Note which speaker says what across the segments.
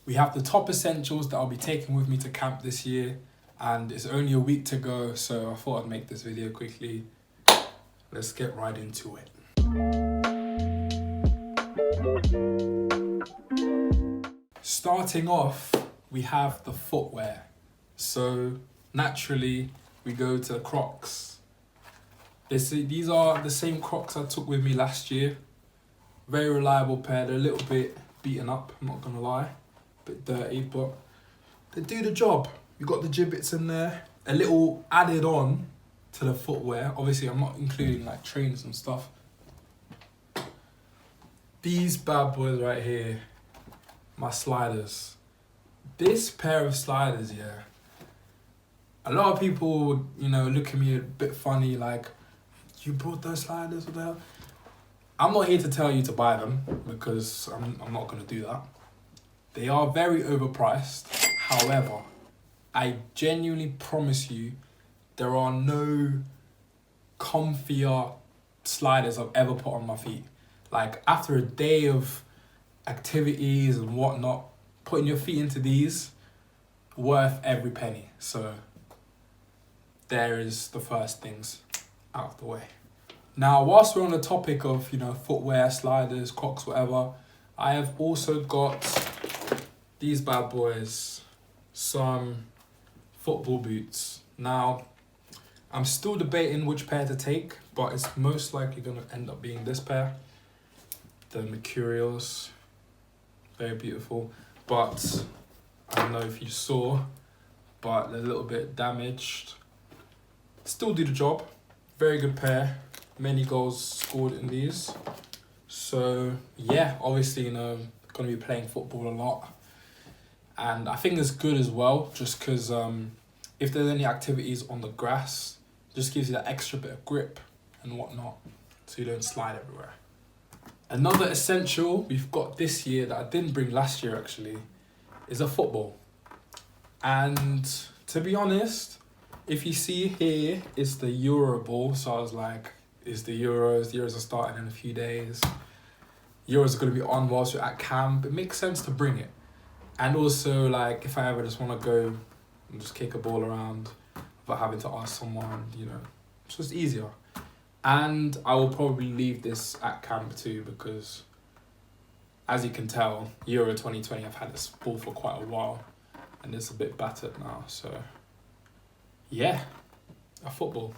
Speaker 1: We have the top essentials that I'll be taking with me to camp this year, and it's only a week to go, so I thought I'd make this video quickly. Let's get right into it. Starting off, we have the footwear. So naturally, we go to Crocs. These are the same Crocs I took with me last year. Very reliable pair. They're a little bit beaten up, I'm not gonna lie. A bit dirty, but they do the job. You got the Jibbitz in there. A little added on to the footwear. Obviously, I'm not including like trainers and stuff. These bad boys right here, my sliders. This pair of sliders, yeah. A lot of people, look at me a bit funny, like, you brought those sliders, what the hell? I'm not here to tell you to buy them because I'm not gonna do that. They are very overpriced. However, I genuinely promise you, there are no comfier sliders I've ever put on my feet. Like, after a day of activities and whatnot, putting your feet into these, worth every penny. So there is the first things out of the way. Now, whilst we're on the topic of, footwear, sliders, Crocs, whatever, I have also got these bad boys, some football boots. Now, I'm still debating which pair to take, but it's most likely going to end up being this pair. The Mercurials, very beautiful. But I don't know if you saw, but they're a little bit damaged. Still do the job. Very good pair. Many goals scored in these. So yeah, obviously, gonna be playing football a lot. And I think it's good as well, just because if there's any activities on the grass, just gives you that extra bit of grip and whatnot, so you don't slide everywhere. Another essential we've got this year that I didn't bring last year actually is a football. And to be honest, if you see here, it's the Euro ball. So I was like, it's the Euros. The Euros are starting in a few days. Euros are going to be on whilst you're at camp. It makes sense to bring it. And also, like, if I ever just want to go and just kick a ball around without having to ask someone, it's just easier. And I will probably leave this at camp too because, as you can tell, Euro 2020, I've had this ball for quite a while and it's a bit battered now. So, yeah, a football.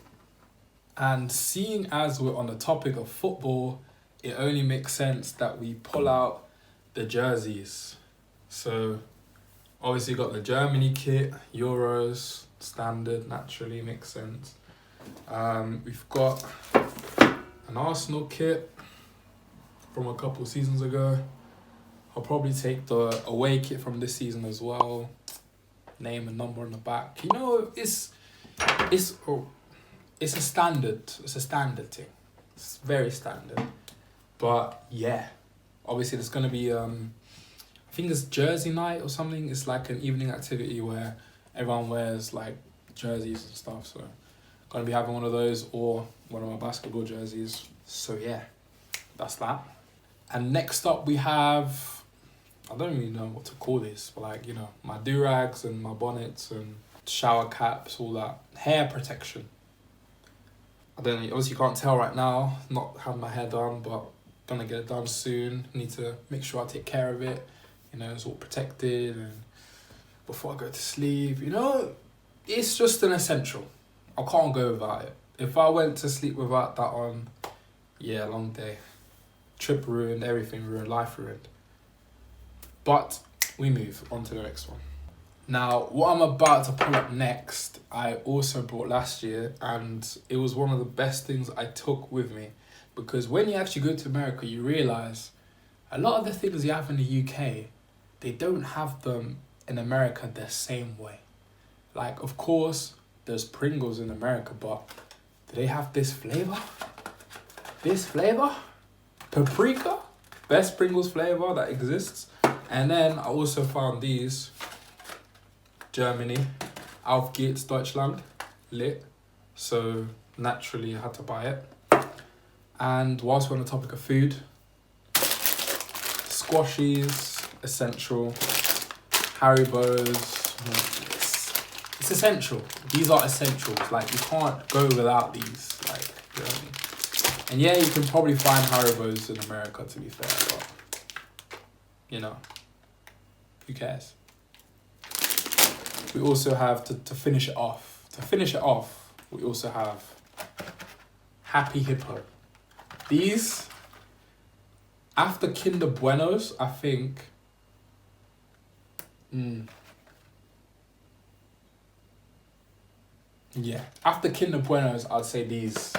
Speaker 1: And seeing as we're on the topic of football, it only makes sense that we pull out the jerseys. So, obviously got the Germany kit, Euros, standard, naturally makes sense. We've got an Arsenal kit from a couple of seasons ago. I'll probably take the away kit from this season as well. Name and number on the back. It's a standard. It's a standard thing. It's very standard. But yeah, obviously there's gonna be I think it's jersey night or something. It's like an evening activity where everyone wears like jerseys and stuff. So gonna be having one of those or one of my basketball jerseys. So yeah, that's that. And next up we have, I don't really know what to call this, but like, my do-rags and my bonnets and shower caps, all that. Hair protection. I don't know, obviously you can't tell right now, not having my hair done, but gonna get it done soon. Need to make sure I take care of it. It's all protected and before I go to sleep, it's just an essential. I can't go without it. If I went to sleep without that on, yeah, long day. Trip ruined, everything ruined, life ruined. But we move on to the next one. Now, what I'm about to pull up next, I also brought last year, and it was one of the best things I took with me. Because when you actually go to America, you realise a lot of the things you have in the UK, they don't have them in America the same way. Like, of course, there's Pringles in America, but do they have this flavour? This flavour? Paprika? Best Pringles flavour that exists. And then I also found these. Germany. Auf geht's Deutschland. Lit. So naturally I had to buy it. And whilst we're on the topic of food, squashies, essential. Haribo's. It's essential. These are essentials. Like, you can't go without these. Like, you know what I mean? And yeah, you can probably find Haribo's in America, to be fair, but you know, who cares? We also have to finish it off. To finish it off, we also have Happy Hippo. These, after Kinder Buenos, I think. Yeah, after Kinder Buenos, I'd say these.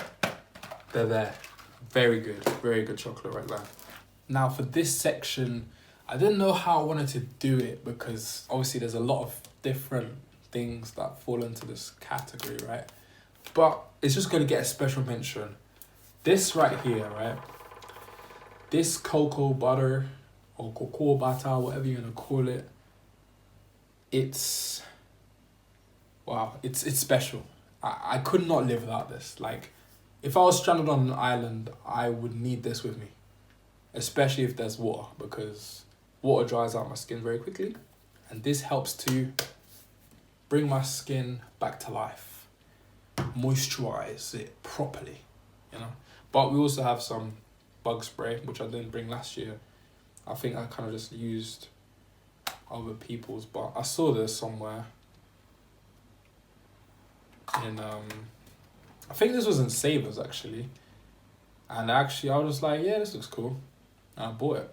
Speaker 1: They're there. Very good chocolate right there. Now for this section, I didn't know how I wanted to do it because obviously there's a lot of different things that fall into this category, right? But it's just going to get a special mention. This right here, right? This cocoa butter or cocoa butter, whatever you're going to call it. It's, wow, it's special. I could not live without this. Like, if I was stranded on an island, I would need this with me. Especially if there's water, because water dries out my skin very quickly. And this helps to bring my skin back to life. Moisturize it properly, you know. But we also have some bug spray, which I didn't bring last year. I think I kind of just used other people's, but I saw this somewhere. In I think this was in Savers actually, and actually I was just like, yeah, this looks cool, and I bought it.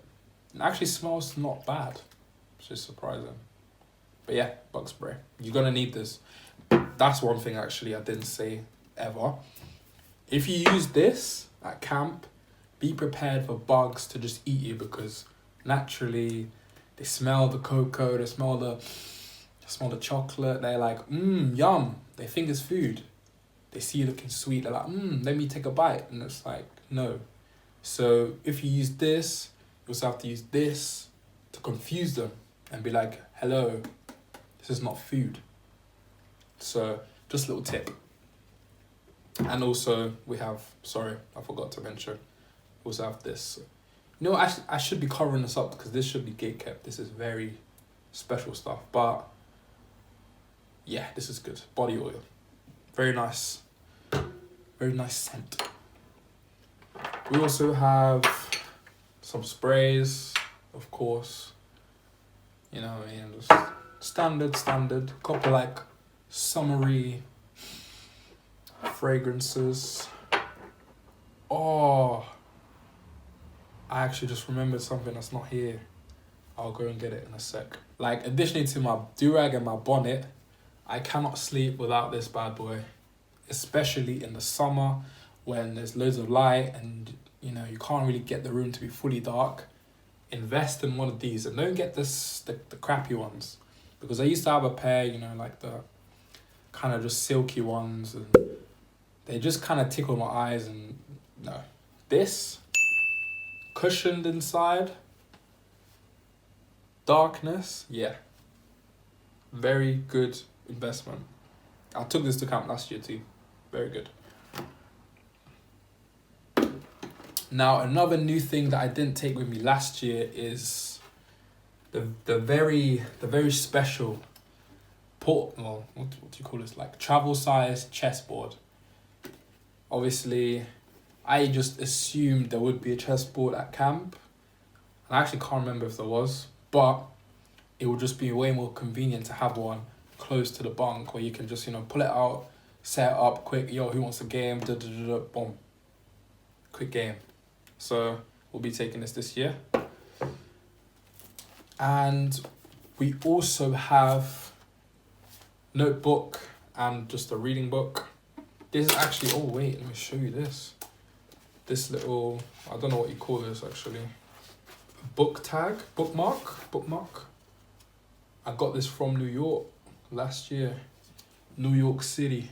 Speaker 1: It actually smells not bad, which is surprising. But yeah, bug spray. You're gonna need this. That's one thing actually I didn't say ever. If you use this at camp, be prepared for bugs to just eat you because naturally they smell the cocoa, they smell the chocolate. They're like, yum. They think it's food. They see you looking sweet. They're like, let me take a bite. And it's like, no. So if you use this, you also have to use this to confuse them and be like, hello, this is not food. So just a little tip. And also we have, sorry, I forgot to mention, we also have this. You know, I should be covering this up because this should be gate kept. This is very special stuff. But yeah, this is good. Body oil. Very nice. Very nice scent. We also have some sprays, of course. You know what I mean? Just standard. Couple like summery fragrances. Oh, I actually just remembered something that's not here. I'll go and get it in a sec. Like, additionally to my do-rag and my bonnet, I cannot sleep without this bad boy. Especially in the summer when there's loads of light and, you know, you can't really get the room to be fully dark. Invest in one of these and don't get the crappy ones. Because I used to have a pair, you know, like the kind of just silky ones, and they just kind of tickle my eyes. And no, this cushioned inside, darkness, yeah, very good investment. I took this to camp last year too. Very good. Now another new thing that I didn't take with me last year is the very special what do you call this, like travel size chessboard. Obviously I just assumed there would be a chessboard at camp. I actually can't remember if there was, but it would just be way more convenient to have one close to the bunk where you can just, you know, pull it out, set it up quick. Yo, who wants a game? Boom. Quick game. So we'll be taking this year. And we also have notebook and just a reading book. This is actually, oh wait, let me show you this. This little, I don't know what you call this actually. Bookmark. I got this from New York last year. New York City.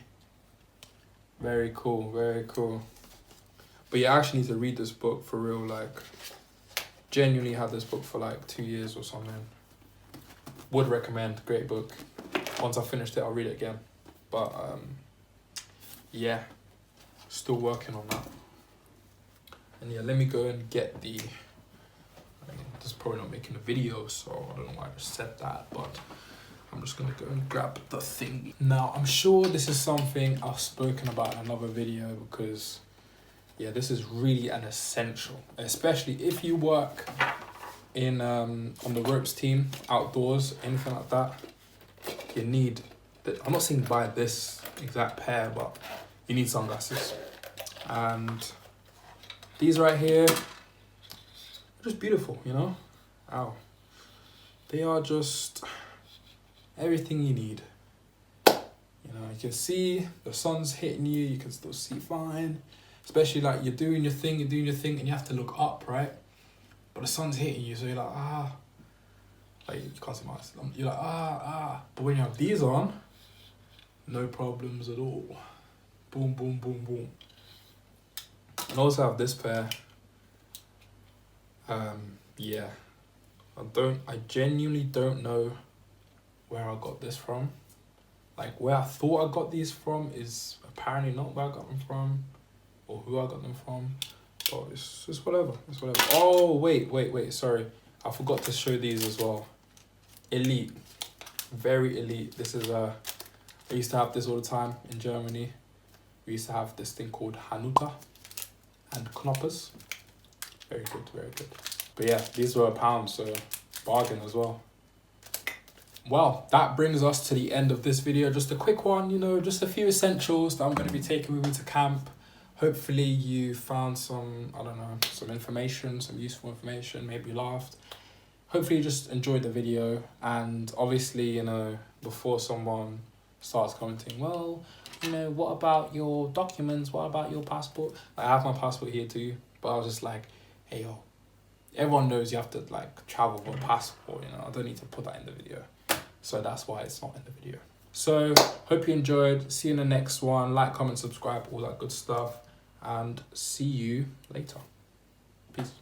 Speaker 1: Very cool, very cool. But you actually need to read this book for real, like, genuinely had this book for like 2 years or something. Would recommend, great book. Once I finished it, I'll read it again. But yeah, still working on that. And yeah, let me go and get the, just probably not making a video, so I don't know why I just said that, but I'm just gonna go and grab the thing. Now, I'm sure this is something I've spoken about in another video because, yeah, this is really an essential, especially if you work in on the ropes team, outdoors, anything like that. You need, I'm not saying buy this exact pair, but you need sunglasses. And these right here, just beautiful, you know? Ow. They are just everything you need. You know, you can see the sun's hitting you, you can still see fine. Especially like you're doing your thing, and you have to look up, right? But the sun's hitting you, so you're like, like you can't see my eyes. You're like, But when you have these on, no problems at all. Boom, boom, boom, boom. And also have this pair. Yeah. I genuinely don't know where I got this from. Like where I thought I got these from is apparently not where I got them from or who I got them from. But it's whatever. It's whatever. Oh wait, sorry. I forgot to show these as well. Elite. Very elite. This is I used to have this all the time in Germany. We used to have this thing called Hanuta and Knoppers. Very good, very good. But yeah, these were £1, so bargain as well. Well, that brings us to the end of this video. Just a quick one, you know, just a few essentials that I'm going to be taking with me to camp. Hopefully you found some, I don't know, some information, some useful information, maybe you laughed. Hopefully you just enjoyed the video. And obviously, you know, before someone starts commenting, well, you know, what about your documents? What about your passport? I have my passport here too, but I was just like, hey, yo, everyone knows you have to like travel with a passport, you know, I don't need to put that in the video. So that's why it's not in the video. So hope you enjoyed. See you in the next one. Like, comment, subscribe, all that good stuff. And see you later. Peace.